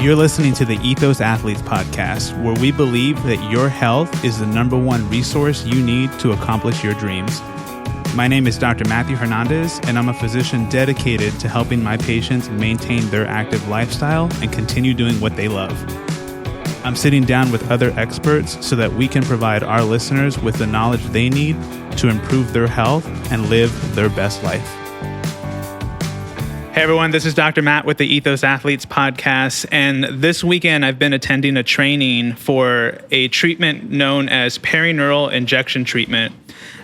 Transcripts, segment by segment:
You're listening to the Ethos Athletes Podcast, where we believe that your health is the number one resource you need to accomplish your dreams. My name is Dr. Matthew Hernandez, and I'm a physician dedicated to helping my patients maintain their active lifestyle and continue doing what they love. I'm sitting down with other experts so that we can provide our listeners with the knowledge they need to improve their health and live their best life. Hey everyone, this is Dr. Matt with the Ethos Athletes Podcast, and this weekend I've been attending a training for a treatment known as Perineural Injection Treatment.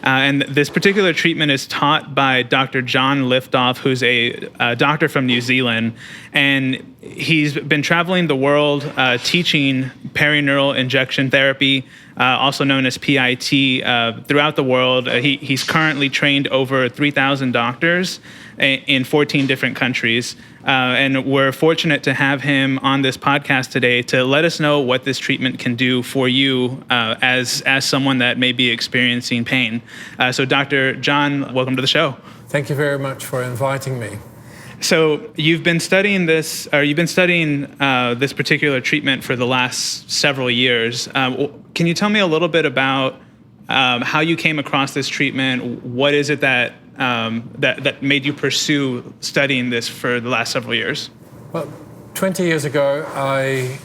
And this particular treatment is taught by Dr. Dr Lyftogt, who's a doctor from New Zealand, and he's been traveling the world teaching perineural injection therapy, also known as PIT, throughout the world. He's currently trained over 3,000 doctors in 14 different countries. And we're fortunate to have him on this podcast today to let us know what this treatment can do for you as someone that may be experiencing pain. So Dr. John, welcome to the show. Thank you very much for inviting me. So you've been studying this particular treatment for the last several years. Can you tell me a little bit about how you came across this treatment? What is it that made you pursue studying this for the last several years? Well, 20 years ago, I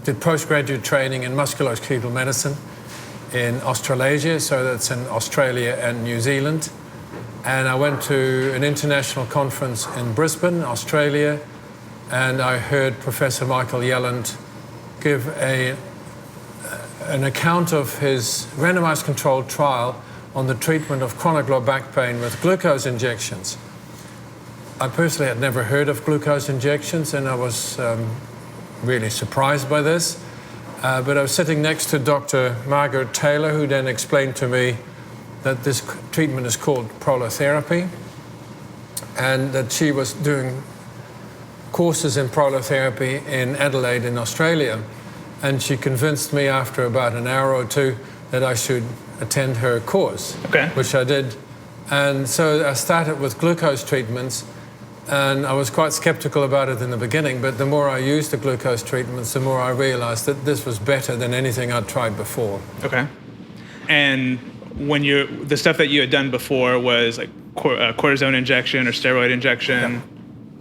did postgraduate training in musculoskeletal medicine in Australasia, so that's in Australia and New Zealand. And I went to an international conference in Brisbane, Australia, and I heard Professor Michael Yelland give an account of his randomized controlled trial on the treatment of chronic low back pain with glucose injections. I personally had never heard of glucose injections, and I was really surprised by this. But I was sitting next to Dr. Margaret Taylor, who then explained to me that this treatment is called Prolotherapy, and that she was doing courses in Prolotherapy in Adelaide in Australia. And she convinced me after about an hour or two that I should attend her course, which I did. And so I started with glucose treatments, and I was quite skeptical about it in the beginning, but the more I used the glucose treatments, the more I realized that this was better than anything I'd tried before. Okay. And when the stuff that you had done before was like cortisone injection or steroid injection,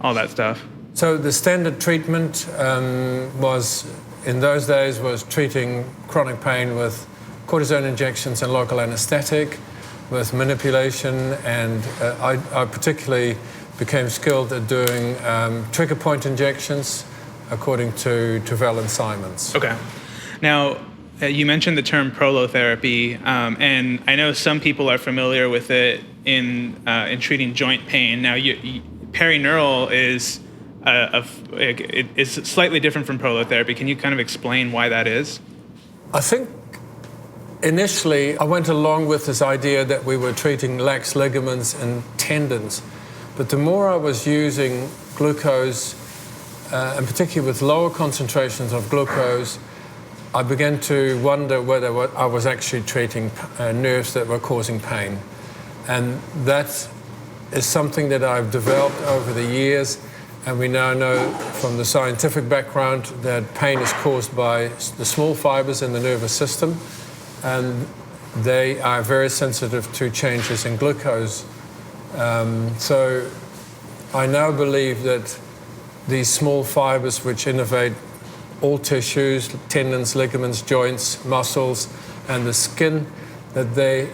all that stuff. So the standard treatment in those days was treating chronic pain with cortisone injections and local anesthetic, with manipulation, and I particularly became skilled at doing trigger point injections according to Travell and Simons. Okay. Now, you mentioned the term prolotherapy, and I know some people are familiar with it in treating joint pain. Now, perineural is it's slightly different from prolotherapy. Can you kind of explain why that is? I think initially I went along with this idea that we were treating lax ligaments and tendons, but the more I was using glucose, and particularly with lower concentrations of glucose, I began to wonder whether I was actually treating nerves that were causing pain. And that is something that I've developed over the years, and we now know from the scientific background that pain is caused by the small fibers in the nervous system, and they are very sensitive to changes in glucose. So I now believe that these small fibers, which innervate all tissues, tendons, ligaments, joints, muscles, and the skin, that they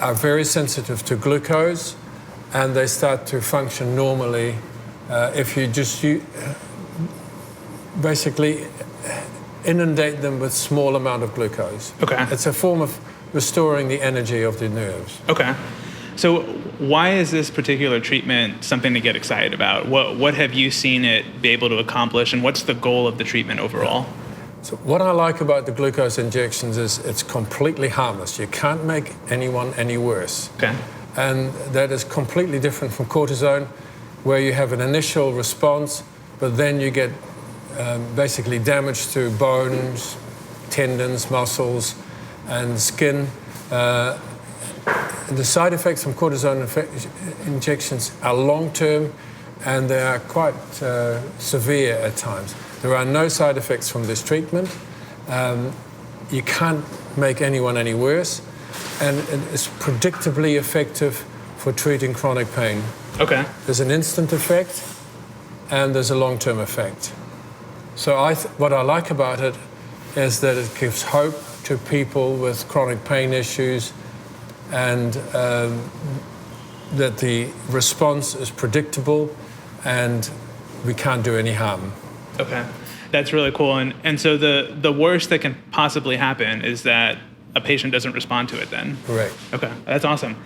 are very sensitive to glucose, and they start to function normally if you just basically inundate them with small amount of glucose. Okay. It's a form of restoring the energy of the nerves. Okay. So why is this particular treatment something to get excited about? What have you seen it be able to accomplish, and what's the goal of the treatment overall? So what I like about the glucose injections is it's completely harmless. You can't make anyone any worse. Okay. And that is completely different from cortisone, where you have an initial response, but then you get basically damage to bones, tendons, muscles, and skin. The side effects from cortisone injections are long-term. and they are quite severe at times. There are no side effects from this treatment. You can't make anyone any worse, and it is predictably effective for treating chronic pain. Okay. There's an instant effect, and there's a long-term effect. So what I like about it is that it gives hope to people with chronic pain issues, and that the response is predictable, and we can't do any harm. Okay. That's really cool. And so the worst that can possibly happen is that a patient doesn't respond to it then? Correct. Okay. That's awesome.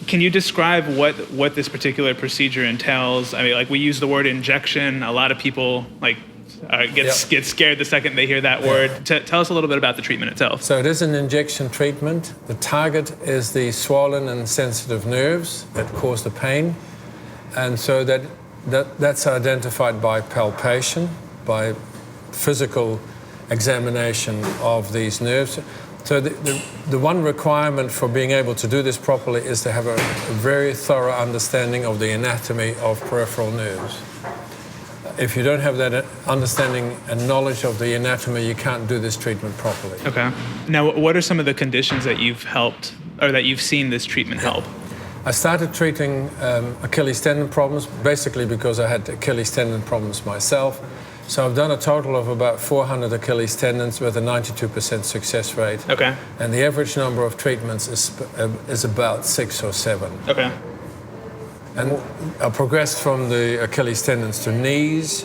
Can you describe what this particular procedure entails? I mean, like, we use the word injection. A lot of people get scared the second they hear that word. Tell us a little bit about the treatment itself. So it is an injection treatment. The target is the swollen and sensitive nerves that cause the pain. And so that's identified by palpation, by physical examination of these nerves. So the one requirement for being able to do this properly is to have a very thorough understanding of the anatomy of peripheral nerves. If you don't have that understanding and knowledge of the anatomy, you can't do this treatment properly. Okay. Now, what are some of the conditions that you've helped, or that you've seen this treatment help? I started treating Achilles tendon problems basically because I had Achilles tendon problems myself. So I've done a total of about 400 Achilles tendons with a 92% success rate. Okay. And the average number of treatments is about 6 or 7. Okay. And I progressed from the Achilles tendons to knees,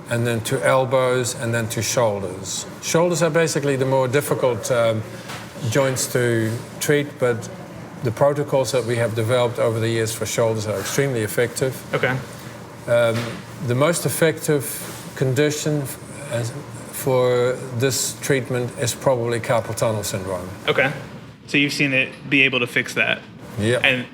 and then to elbows, and then to shoulders. Shoulders are basically the more difficult joints to treat, but the protocols that we have developed over the years for shoulders are extremely effective. Okay. The most effective condition for this treatment is probably carpal tunnel syndrome. Okay. So you've seen it be able to fix that. Yeah. And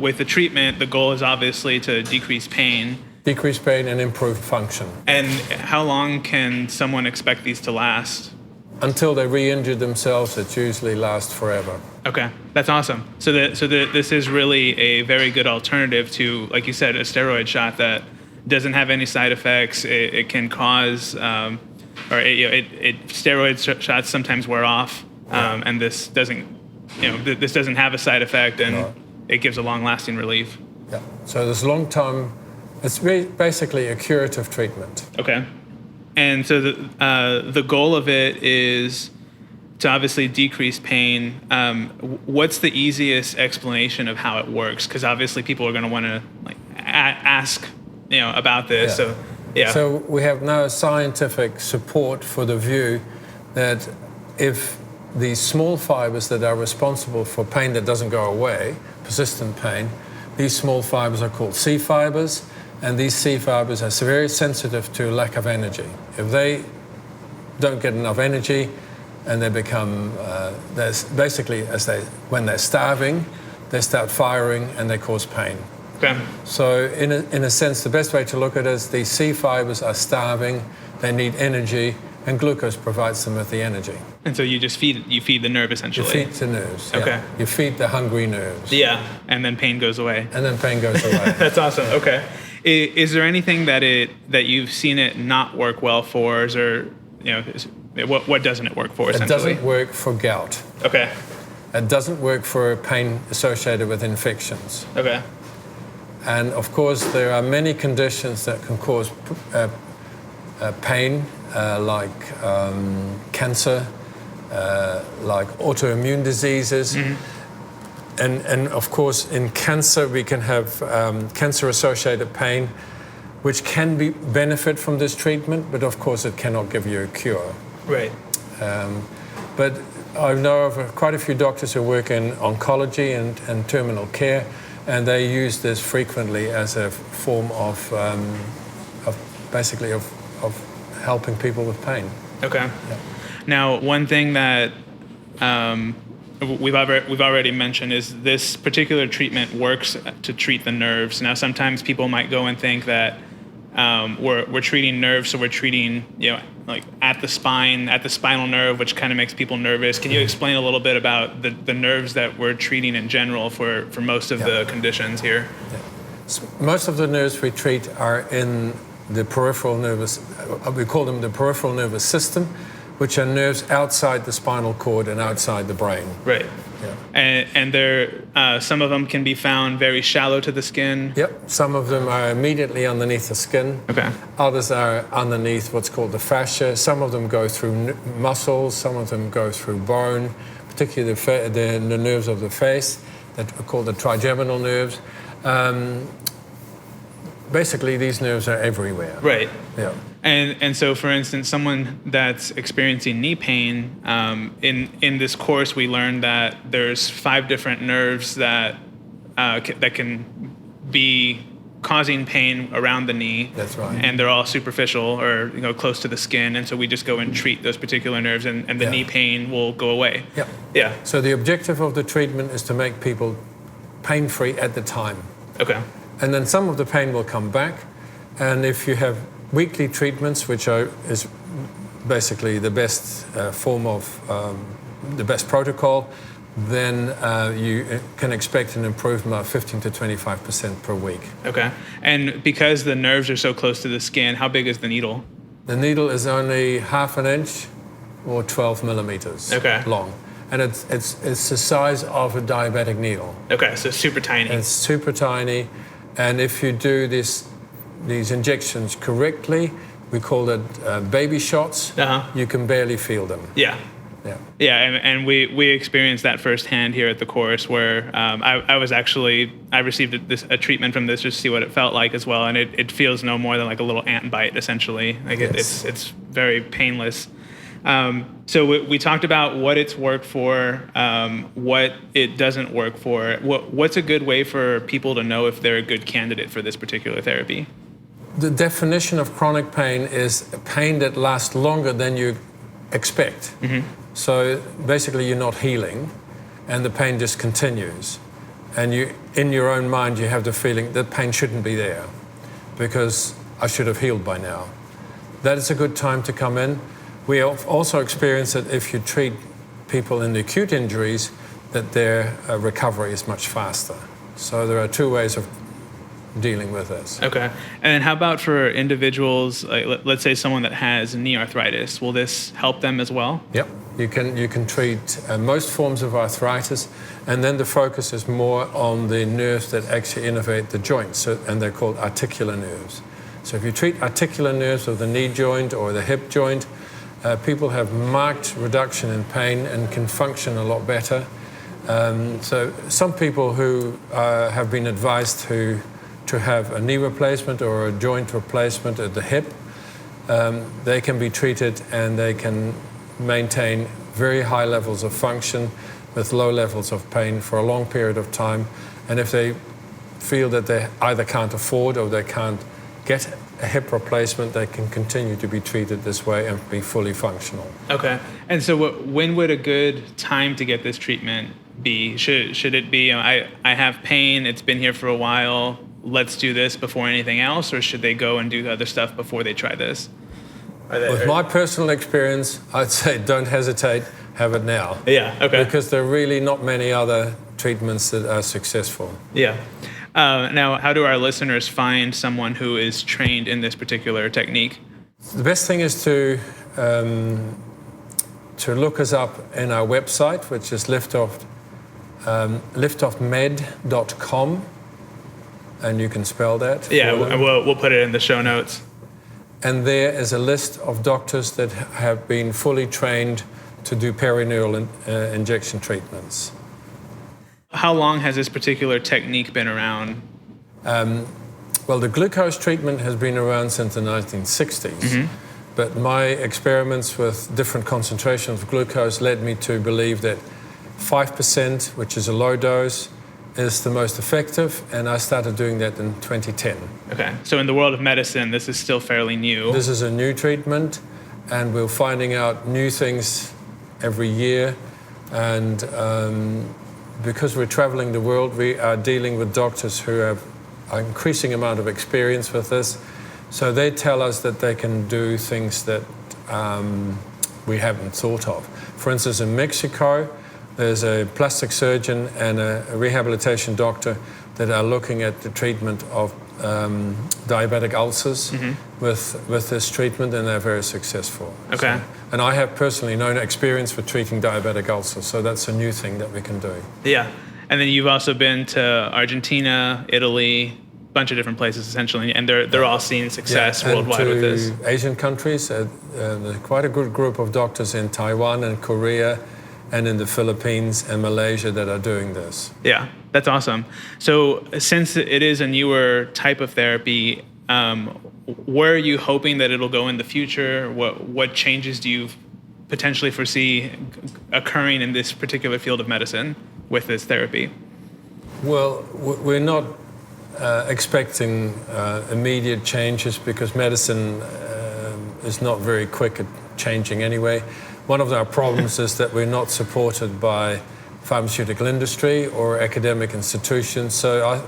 with the treatment, the goal is obviously to decrease pain. Decrease pain and improve function. And how long can someone expect these to last? Until they re-injure themselves, it usually lasts forever. Okay, that's awesome. So this is really a very good alternative to, like you said, a steroid shot that doesn't have any side effects. It can cause, steroid shots sometimes wear off, and this doesn't. This doesn't have a side effect, and it gives a long-lasting relief. Yeah. So there's long-term. It's basically a curative treatment. Okay. And so the goal of it is to obviously decrease pain. What's the easiest explanation of how it works? Because obviously people are going to want to ask about this. Yeah. So we have no scientific support for the view that if these small fibers that are responsible for pain that doesn't go away, persistent pain, these small fibers are called C fibers, and these C fibers are very sensitive to lack of energy. If they don't get enough energy, and they become, basically, when they're starving, they start firing and they cause pain. Okay. So in a sense, the best way to look at it is these C fibers are starving, they need energy, and glucose provides them with the energy. And so you just feed the nerve essentially. You feed the nerves. Yeah. Okay. You feed the hungry nerves. Yeah, and then pain goes away. And then pain goes away. That's awesome. Okay. Is there anything that you've seen it not work well for, what doesn't it work for? It doesn't work for gout. Okay. It doesn't work for pain associated with infections. Okay. And of course, there are many conditions that can cause pain, like cancer, like autoimmune diseases. Mm-hmm. And of course, in cancer, we can have cancer-associated pain, which can benefit from this treatment, but of course, it cannot give you a cure. Right. But I know of quite a few doctors who work in oncology and terminal care, and they use this frequently as a form of helping people with pain. Okay. Yeah. Now, one thing that we've already mentioned is this particular treatment works to treat the nerves. Now, sometimes people might go and think that we're treating nerves, so we're treating at the spine, at the spinal nerve, which kind of makes people nervous. Can you explain a little bit about the nerves that we're treating in general for most of the conditions here? Yeah. Most of the nerves we treat are in the peripheral nervous, we call them the peripheral nervous system, which are nerves outside the spinal cord and outside the brain. Right. Yeah. And they're, some of them can be found very shallow to the skin. Yep. Some of them are immediately underneath the skin. Okay. Others are underneath what's called the fascia. Some of them go through muscles. Some of them go through bone, particularly the nerves of the face that are called the trigeminal nerves. Basically, these nerves are everywhere. Right. Yeah. And so, for instance, someone that's experiencing knee pain, in this course, we learned that there's 5 different nerves that can be causing pain around the knee. That's right. And they're all superficial or close to the skin, and so we just go and treat those particular nerves, and the knee pain will go away. Yeah. Yeah. So the objective of the treatment is to make people pain-free at the time. Okay. And then some of the pain will come back, and if you have weekly treatments, which is basically the best form of the best protocol, then you can expect an improvement of 15 to 25% per week. Okay. And because the nerves are so close to the skin, how big is the needle? The needle is only 1/2 inch or 12 millimeters long. And it's the size of a diabetic needle. Okay, so super tiny. And it's super tiny. And if you do these injections correctly, we call it baby shots, you can barely feel them. Yeah. Yeah. Yeah, and we experienced that firsthand here at the course, where I received a treatment from this just to see what it felt like as well, and it feels no more than like a little ant bite, essentially. Like it's very painless. So we talked about what it's worked for, what it doesn't work for. What's a good way for people to know if they're a good candidate for this particular therapy? The definition of chronic pain is pain that lasts longer than you expect. Mm-hmm. So basically you're not healing and the pain just continues. And you, in your own mind, you have the feeling that pain shouldn't be there because I should have healed by now. That is a good time to come in. We have also experienced that if you treat people in acute injuries, that their recovery is much faster. So there are 2 ways of dealing with this. Okay. And then how about for individuals, like let's say someone that has knee arthritis, will this help them as well? Yep. You can treat most forms of arthritis, and then the focus is more on the nerves that actually innervate the joints, and they're called articular nerves. So if you treat articular nerves of the knee joint or the hip joint, people have marked reduction in pain and can function a lot better. So some people who have been advised to have a knee replacement or a joint replacement at the hip, they can be treated and they can maintain very high levels of function with low levels of pain for a long period of time. And if they feel that they either can't afford or they can't get a hip replacement, they can continue to be treated this way and be fully functional. Okay. And so when would a good time to get this treatment be? Should it be, I have pain, it's been here for a while, let's do this before anything else, or should they go and do other stuff before they try this? With my personal experience, I'd say don't hesitate, have it now. Yeah, okay. Because there are really not many other treatments that are successful. Yeah. Now, how do our listeners find someone who is trained in this particular technique? The best thing is to look us up in our website, which is lyftoftmed.com, and you can spell that. Yeah, we'll put it in the show notes. And there is a list of doctors that have been fully trained to do perineural injection treatments. How long has this particular technique been around? Well, the glucose treatment has been around since the 1960s, but my experiments with different concentrations of glucose led me to believe that 5%, which is a low dose, is the most effective, and I started doing that in 2010. Okay, so in the world of medicine, this is still fairly new. This is a new treatment, and we're finding out new things every year, and because we're traveling the world, we are dealing with doctors who have an increasing amount of experience with this, so they tell us that they can do things that we haven't thought of. For instance, in Mexico, there's a plastic surgeon and a rehabilitation doctor that are looking at the treatment of diabetic ulcers with this treatment, and they're very successful. Okay. And I have personally no experience with treating diabetic ulcers, so that's a new thing that we can do. Yeah. And then you've also been to Argentina, Italy, a bunch of different places essentially, and they're all seeing success worldwide with this. Asian countries, there's quite a good group of doctors in Taiwan and Korea and in the Philippines and Malaysia that are doing this. Yeah, that's awesome. So since it is a newer type of therapy, where are you hoping that it'll go in the future? What changes do you potentially foresee occurring in this particular field of medicine with this therapy? Well, we're not expecting immediate changes because medicine is not very quick at changing anyway. One of our problems is that we're not supported by pharmaceutical industry or academic institutions. So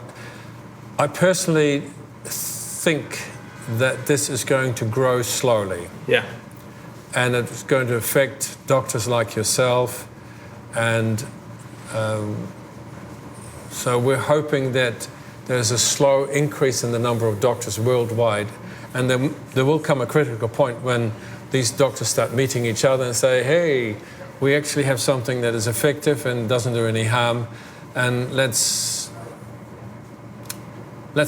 I personally think that this is going to grow slowly. Yeah. And it's going to affect doctors like yourself. And so we're hoping that there's a slow increase in the number of doctors worldwide. And then there will come a critical point when these doctors start meeting each other and say, hey, we actually have something that is effective and doesn't do any harm, and let's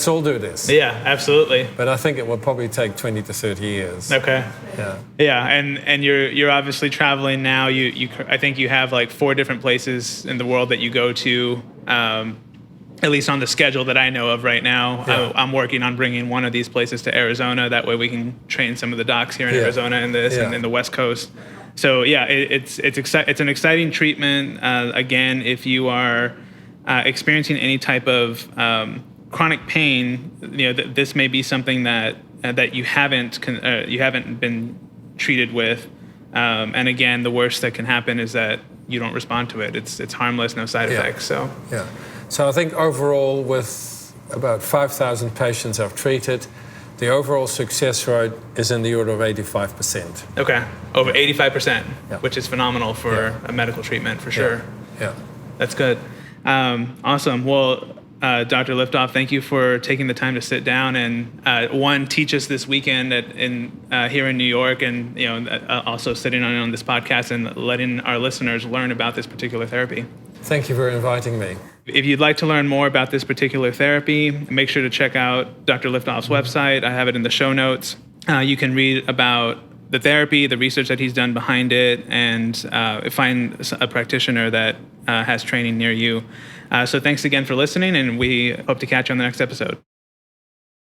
all do this. Yeah, absolutely. But I think it will probably take 20 to 30 years. Okay. Yeah. Yeah, and you're obviously traveling now. I think you have like 4 different places in the world that you go to. At least on the schedule that I know of right now. Yeah. I'm working on bringing one of these places to Arizona. That way we can train some of the docs here in Arizona and in the West Coast. So yeah, it's an exciting treatment. Again, if you are experiencing any type of chronic pain, this may be something that you haven't been treated with. And again, the worst that can happen is that you don't respond to it. It's harmless, no side effects. So yeah. So I think overall, with about 5,000 patients I've treated, the overall success rate is in the order of 85%. Okay, over 85%, Yeah. which is phenomenal for a medical treatment, for sure. Yeah. That's good. Awesome. Well, Dr. Lyftogt, thank you for taking the time to sit down and teach us this weekend here in New York, and also sitting on this podcast and letting our listeners learn about this particular therapy. Thank you for inviting me. If you'd like to learn more about this particular therapy, make sure to check out Dr. Lyftogt's website. I have it in the show notes. You can read about the therapy, the research that he's done behind it, and find a practitioner that has training near you. So thanks again for listening, and we hope to catch you on the next episode.